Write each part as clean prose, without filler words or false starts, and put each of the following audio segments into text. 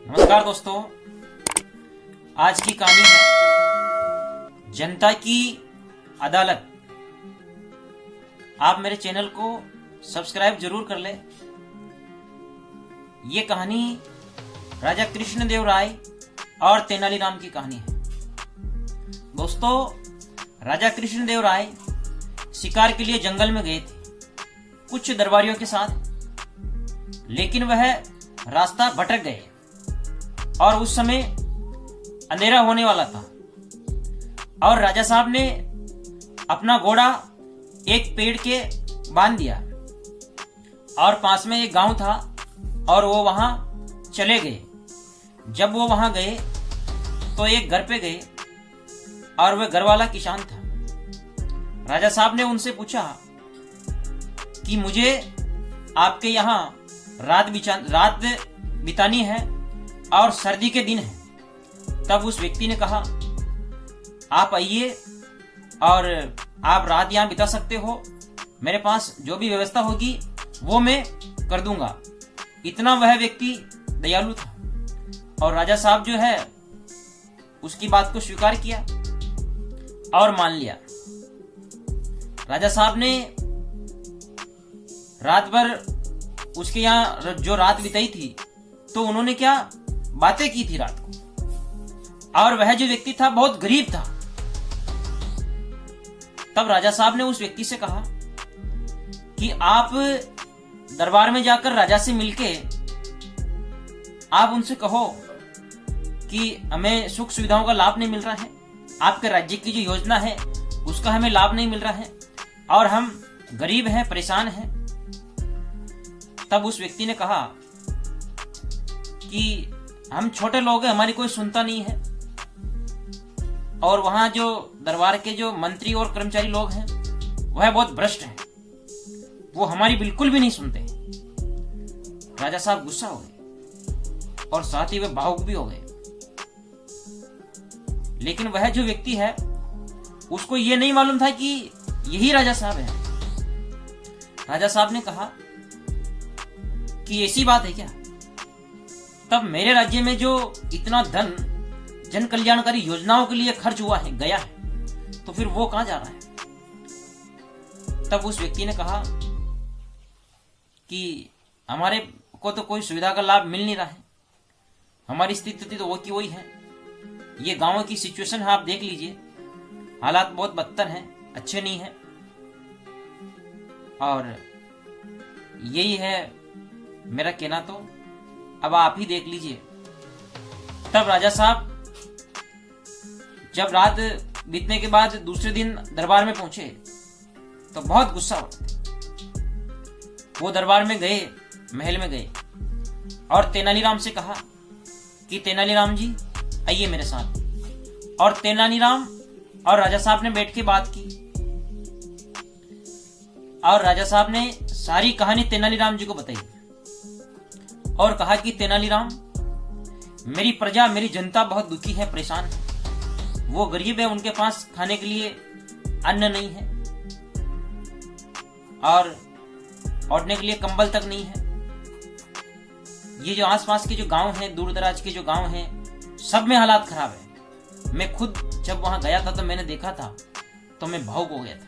नमस्कार दोस्तों, आज की कहानी है जनता की अदालत। आप मेरे चैनल को सब्सक्राइब जरूर कर लें। ये कहानी राजा कृष्णदेव राय और तेनालीराम की कहानी है। दोस्तों, राजा कृष्णदेव राय शिकार के लिए जंगल में गए थे कुछ दरबारियों के साथ, लेकिन वह रास्ता भटक गए और उस समय अंधेरा होने वाला था और राजा साहब ने अपना घोड़ा एक पेड़ के बांध दिया और पास में एक गांव था और वो वहां चले गए। जब वो वहां गए तो एक घर पे गए और वह घर वाला किसान था। राजा साहब ने उनसे पूछा कि मुझे आपके यहाँ रात बितानी है और सर्दी के दिन है। तब उस व्यक्ति ने कहा, आप आइए और आप रात यहाँ बिता सकते हो, मेरे पास जो भी व्यवस्था होगी वो मैं कर दूंगा। इतना वह व्यक्ति दयालु था और राजा साहब जो है उसकी बात को स्वीकार किया और मान लिया। राजा साहब ने रात भर उसके यहाँ जो रात बिताई थी तो उन्होंने क्या बातें की थी रात को, और वह जो व्यक्ति था बहुत गरीब था। तब राजा साहब ने उस व्यक्ति से कहा कि आप दरबार में जाकर राजा से मिलके आप उनसे कहो कि हमें सुख सुविधाओं का लाभ नहीं मिल रहा है, आपके राज्य की जो योजना है उसका हमें लाभ नहीं मिल रहा है और हम गरीब हैं, परेशान हैं। तब उस व्यक्ति ने कहा कि हम छोटे लोग हैं, हमारी कोई सुनता नहीं है और वहां जो दरबार के जो मंत्री और कर्मचारी लोग हैं वह बहुत भ्रष्ट हैं, वो हमारी बिल्कुल भी नहीं सुनते। राजा साहब गुस्सा हो गए और साथ ही वे भावुक भी हो गए। लेकिन वह जो व्यक्ति है उसको ये नहीं मालूम था कि यही राजा साहब है। राजा साहब ने कहा कि ऐसी बात है क्या? तब मेरे राज्य में जो इतना धन जन कल्याणकारी योजनाओं के लिए खर्च हुआ है, गया है, तो फिर वो कहां जा रहा है? तब उस व्यक्ति ने कहा कि हमारे को तो कोई सुविधा का लाभ मिल नहीं रहा है, हमारी स्थिति तो वो की वही है। ये गांव की सिचुएशन है, आप देख लीजिए, हालात बहुत बदतर हैं, अच्छे नहीं है और यही है मेरा कहना। तो अब आप ही देख लीजिए। तब राजा साहब जब रात बीतने के बाद दूसरे दिन दरबार में पहुंचे तो बहुत गुस्सा हो रहे थे। वो दरबार में गए, महल में गए और तेनालीराम से कहा कि तेनालीराम जी आइए मेरे साथ। और तेनालीराम और राजा साहब ने बैठ के बात की और राजा साहब ने सारी कहानी तेनालीराम जी को बताई और कहा कि तेनालीराम, मेरी प्रजा, मेरी जनता बहुत दुखी है, परेशान है, वो गरीब है, उनके पास खाने के लिए अन्न नहीं है और ओढ़ने के लिए कंबल तक नहीं है। ये जो आसपास के जो गांव हैं, दूर दराज के जो गांव हैं, सब में हालात खराब है। मैं खुद जब वहां गया था तो मैंने देखा था तो मैं भावुक हो गया था।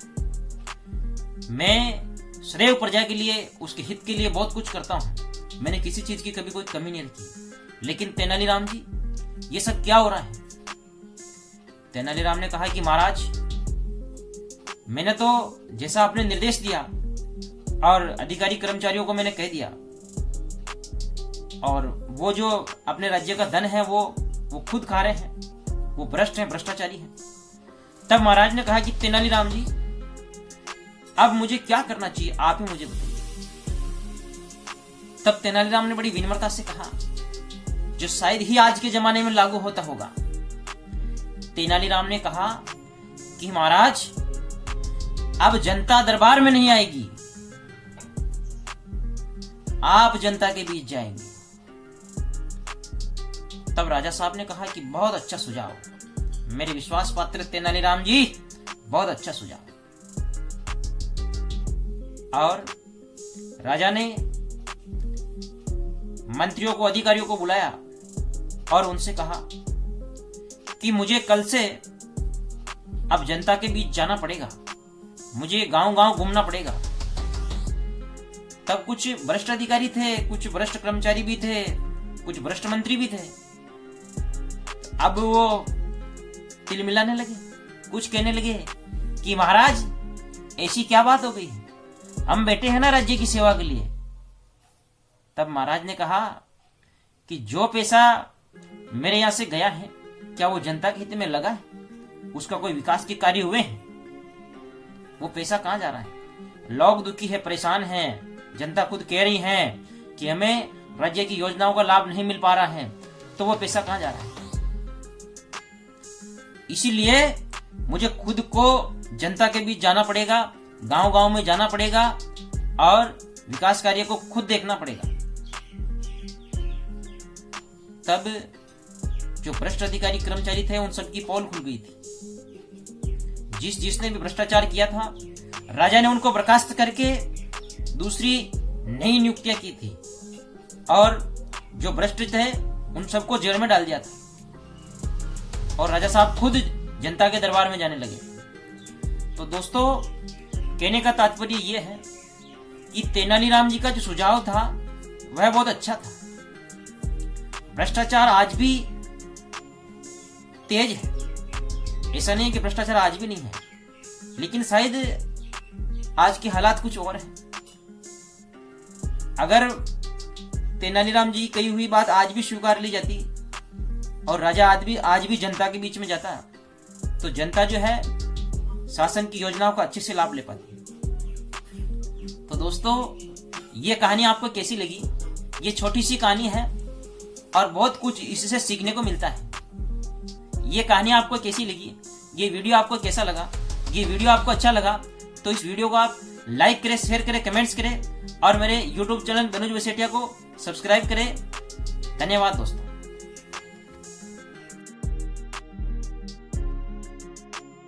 मैं सदैव प्रजा के लिए, उसके हित के लिए बहुत कुछ करता हूं, मैंने किसी चीज की कभी कोई कमी नहीं रखी। लेकिन तेनालीराम जी, ये सब क्या हो रहा है? तेनालीराम ने कहा कि महाराज, मैंने तो जैसा आपने निर्देश दिया और अधिकारी कर्मचारियों को मैंने कह दिया और वो जो अपने राज्य का धन है वो खुद खा रहे हैं, वो भ्रष्ट हैं, भ्रष्टाचारी हैं। तब महाराज ने कहा कि तेनालीराम जी, अब मुझे क्या करना चाहिए, आप ही मुझे बताइए। तब तेनालीराम ने बड़ी विनम्रता से कहा, जो शायद ही आज के जमाने में लागू होता होगा। तेनालीराम ने कहा कि महाराज, अब जनता दरबार में नहीं आएगी, आप जनता के बीच जाएंगे। तब राजा साहब ने कहा कि बहुत अच्छा सुझाव, मेरे विश्वास पात्र तेनालीराम जी, बहुत अच्छा सुझाव। और राजा ने मंत्रियों को, अधिकारियों को बुलाया और उनसे कहा कि मुझे कल से अब जनता के बीच जाना पड़ेगा, मुझे गांव-गांव घूमना पड़ेगा। तब कुछ भ्रष्ट अधिकारी थे, कुछ भ्रष्ट कर्मचारी भी थे, कुछ भ्रष्ट मंत्री भी थे। अब वो तिलमिलाने लगे, कुछ कहने लगे कि महाराज ऐसी क्या बात हो गई, हम बैठे हैं ना राज्य की सेवा के लिए। तब महाराज ने कहा कि जो पैसा मेरे यहां से गया है, क्या वो जनता के हित में लगा है? उसका कोई विकास के कार्य हुए हैं? वो पैसा कहां जा रहा है? लोग दुखी है, परेशान हैं, जनता खुद कह रही है कि हमें राज्य की योजनाओं का लाभ नहीं मिल पा रहा है, तो वो पैसा कहां जा रहा है? इसीलिए मुझे खुद को जनता के बीच जाना पड़ेगा, गांव-गांव में जाना पड़ेगा और विकास कार्य को खुद देखना पड़ेगा। तब जो भ्रष्ट अधिकारी कर्मचारी थे, उन सबकी पोल खुल गई थी। जिसने भी भ्रष्टाचार किया था, राजा ने उनको बर्खास्त करके दूसरी नई नियुक्तियां की थी और जो भ्रष्ट थे उन सबको जेल में डाल दिया था और राजा साहब खुद जनता के दरबार में जाने लगे। तो दोस्तों, कहने का तात्पर्य यह है कि तेनालीराम जी का जो सुझाव था वह बहुत अच्छा था। भ्रष्टाचार आज भी तेज है, ऐसा नहीं कि भ्रष्टाचार आज भी नहीं है, लेकिन शायद आज के हालात कुछ और हैं। अगर तेनालीराम जी की कही हुई बात आज भी स्वीकार ली जाती और राजा आज भी जनता के बीच में जाता, तो जनता जो है शासन की योजनाओं का अच्छे से लाभ ले पाती। तो दोस्तों, ये कहानी आपको कैसी लगी? ये छोटी सी कहानी है और बहुत कुछ इससे सीखने को मिलता है। ये कहानी आपको कैसी लगी? ये वीडियो आपको कैसा लगा? ये वीडियो आपको अच्छा लगा तो इस वीडियो को आप लाइक करें, शेयर करें, कमेंट्स करें और मेरे YouTube चैनल धनुज वसेटिया को सब्सक्राइब करें। धन्यवाद दोस्तों।